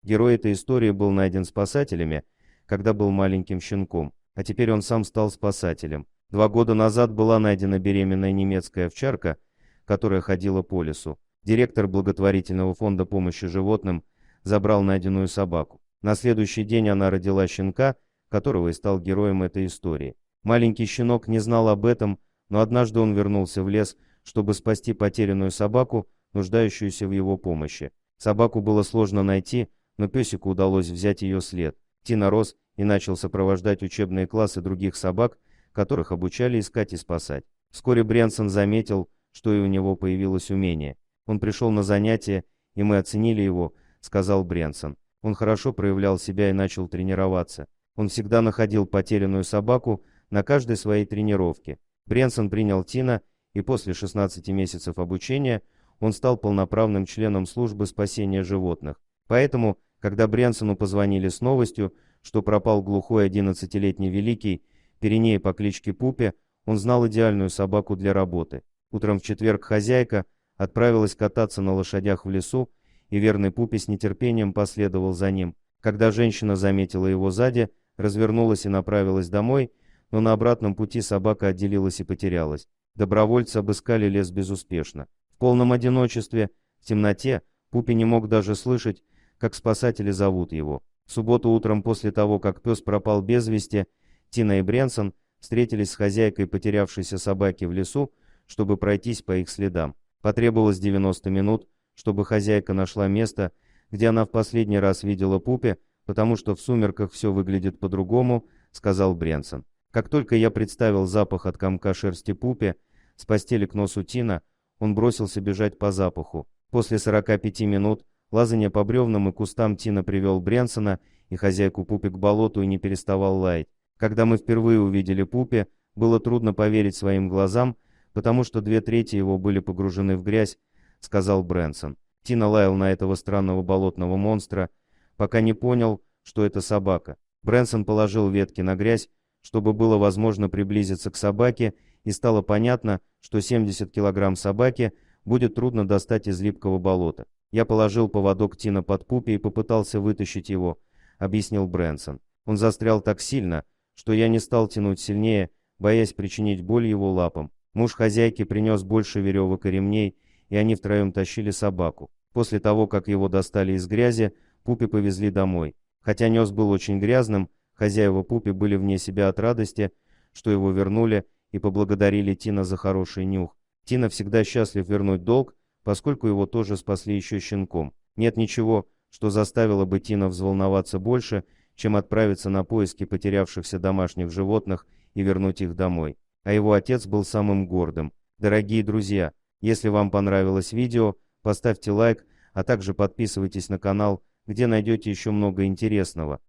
Герой этой истории был найден спасателями, когда был маленьким щенком, а теперь он сам стал спасателем. 2 года назад была найдена беременная немецкая овчарка, которая ходила по лесу. Директор благотворительного фонда помощи животным забрал найденную собаку. На следующий день она родила щенка, которого и стал героем этой истории. Маленький щенок не знал об этом, но однажды он вернулся в лес, чтобы спасти потерянную собаку, нуждающуюся в его помощи. Собаку было сложно найти, но песику удалось взять ее след. Тина рос и начал сопровождать учебные классы других собак, которых обучали искать и спасать. Вскоре Брянсон заметил, что и у него появилось умение. «Он пришел на занятия, и мы оценили его», — сказал Брянсон. Он хорошо проявлял себя и начал тренироваться. Он всегда находил потерянную собаку на каждой своей тренировке. Брянсон принял Тина, и после 16 месяцев обучения он стал полноправным членом службы спасения животных. Поэтому, когда Брянсону позвонили с новостью, что пропал глухой 11-летний Великий Пиреней по кличке Пупе, он знал идеальную собаку для работы. Утром в четверг хозяйка отправилась кататься на лошадях в лесу, и верный Пупе с нетерпением последовал за ним. Когда женщина заметила его сзади, развернулась и направилась домой, но на обратном пути собака отделилась и потерялась. Добровольцы обыскали лес безуспешно. В полном одиночестве, в темноте, Пупе не мог даже слышать, как спасатели зовут его. В субботу утром после того, как пес пропал без вести, Тина и Брянсон встретились с хозяйкой потерявшейся собаки в лесу, чтобы пройтись по их следам. Потребовалось 90 минут, чтобы хозяйка нашла место, где она в последний раз видела Пупе, потому что в сумерках все выглядит по-другому, сказал Брянсон. Как только я представил запах от комка шерсти Пупе с постели к носу Тина, он бросился бежать по запаху. После 45 минут лазания по бревнам и кустам Тина привел Брянсона и хозяйку Пупе к болоту и не переставал лаять. Когда мы впервые увидели Пупе, было трудно поверить своим глазам, потому что 2/3 его были погружены в грязь, сказал Брянсон. Тина лаял на этого странного болотного монстра, пока не понял, что это собака. Брянсон положил ветки на грязь, чтобы было возможно приблизиться к собаке, и стало понятно, что 70 килограмм собаки будет трудно достать из липкого болота. Я положил поводок Тина под Пупе и попытался вытащить его, объяснил Брянсон. Он застрял так сильно, что я не стал тянуть сильнее, боясь причинить боль его лапам. Муж хозяйки принес больше веревок и ремней, и они втроем тащили собаку. После того, как его достали из грязи, Пупе повезли домой. Хотя нес был очень грязным, хозяева Пупе были вне себя от радости, что его вернули, и поблагодарили Тина за хороший нюх. Тина всегда счастлив вернуть долг, поскольку его тоже спасли еще щенком. Нет ничего, что заставило бы Тина взволноваться больше, чем отправиться на поиски потерявшихся домашних животных и вернуть их домой. А его отец был самым гордым. Дорогие друзья, если вам понравилось видео, поставьте лайк, а также подписывайтесь на канал, где найдете еще много интересного.